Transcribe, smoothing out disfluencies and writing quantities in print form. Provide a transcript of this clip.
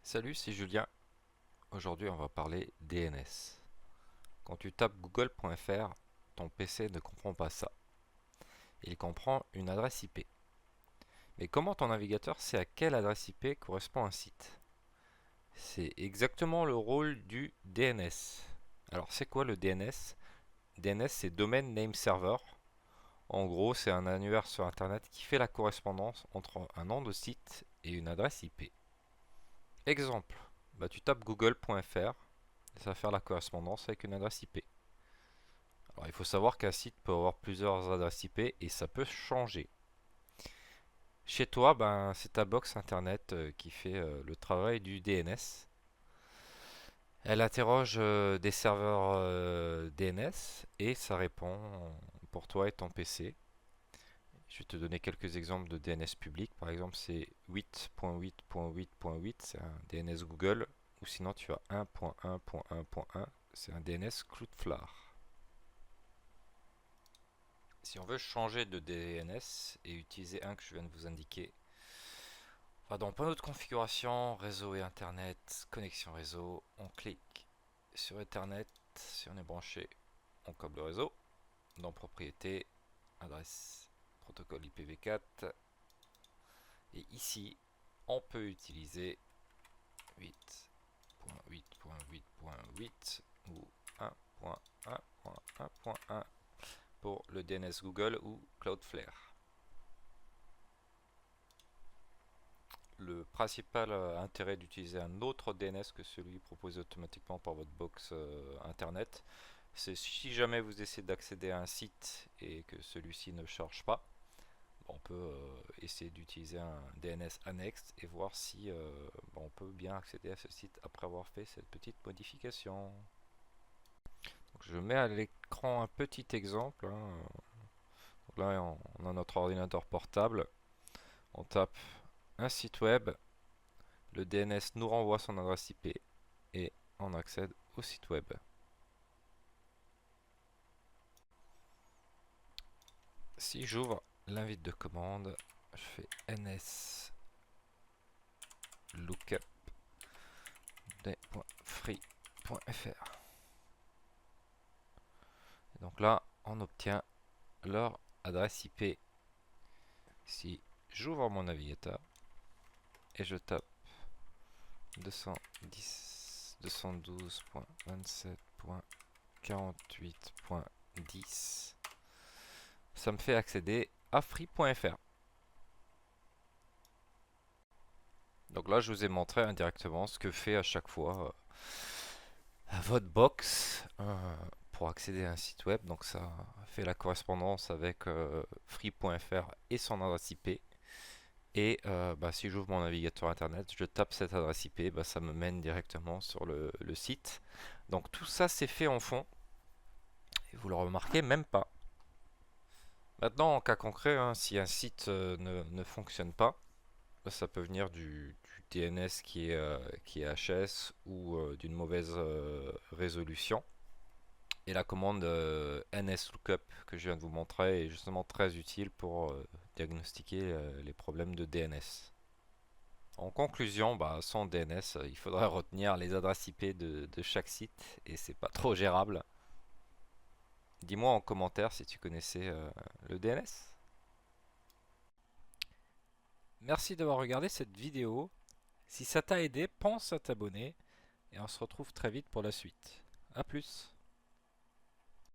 Salut, c'est Julien. Aujourd'hui, on va parler DNS. Quand tu tapes google.fr, ton PC ne comprend pas ça. Il comprend une adresse IP. Mais comment ton navigateur sait à quelle adresse IP correspond un site? C'est exactement le rôle du DNS. Alors, c'est quoi le DNS? DNS, c'est Domain Name Server. En gros, c'est un annuaire sur Internet qui fait la correspondance entre un nom de site et une adresse IP. Exemple, tu tapes google.fr, ça va faire la correspondance avec une adresse IP. Alors, il faut savoir qu'un site peut avoir plusieurs adresses IP et ça peut changer. Chez toi, c'est ta box internet qui fait le travail du DNS. Elle interroge des serveurs DNS et ça répond pour toi et ton PC. Je vais te donner quelques exemples de DNS public. Par exemple, c'est 8.8.8.8, c'est un DNS Google. Ou sinon, tu as 1.1.1.1, c'est un DNS Cloudflare. Si on veut changer de DNS et utiliser un que je viens de vous indiquer, on va dans panneau de configuration, réseau et internet, connexion réseau, on clique sur Ethernet, si on est branché, on câble réseau, dans propriété, adresse, protocole IPv4, et ici, on peut utiliser 8.8.8.8 ou 1.1.1.1 pour le DNS Google ou Cloudflare. Le principal intérêt d'utiliser un autre DNS que celui proposé automatiquement par votre box internet, c'est si jamais vous essayez d'accéder à un site et que celui-ci ne charge pas, on peut essayer d'utiliser un DNS annexe et voir si on peut bien accéder à ce site après avoir fait cette petite modification. Donc, je mets à l'écran un petit exemple, hein. Donc là, on a notre ordinateur portable, on tape un site web, le DNS nous renvoie son adresse IP et on accède au site web. Si j'ouvre l'invite de commande, je fais ns lookup.free.fr. Donc là, on obtient leur adresse IP. Si j'ouvre mon navigateur et je tape 210.27.48.10, ça me fait accéder à free.fr. Donc là, je vous ai montré indirectement ce que fait à chaque fois votre box pour accéder à un site web. Donc ça fait la correspondance avec free.fr et son adresse IP. Et si j'ouvre mon navigateur internet, je tape cette adresse IP, ça me mène directement sur le site. Donc tout ça c'est fait en fond. Et vous le remarquez même pas. Maintenant, en cas concret, hein, si un site ne fonctionne pas, ça peut venir du DNS qui est HS ou d'une mauvaise résolution. Et la commande nslookup que je viens de vous montrer est justement très utile pour diagnostiquer les problèmes de DNS. En conclusion, sans DNS, il faudrait retenir les adresses IP de chaque site et c'est pas trop gérable. Dis-moi en commentaire si tu connaissais le DNS. Merci d'avoir regardé cette vidéo. Si ça t'a aidé, pense à t'abonner et on se retrouve très vite pour la suite. A plus.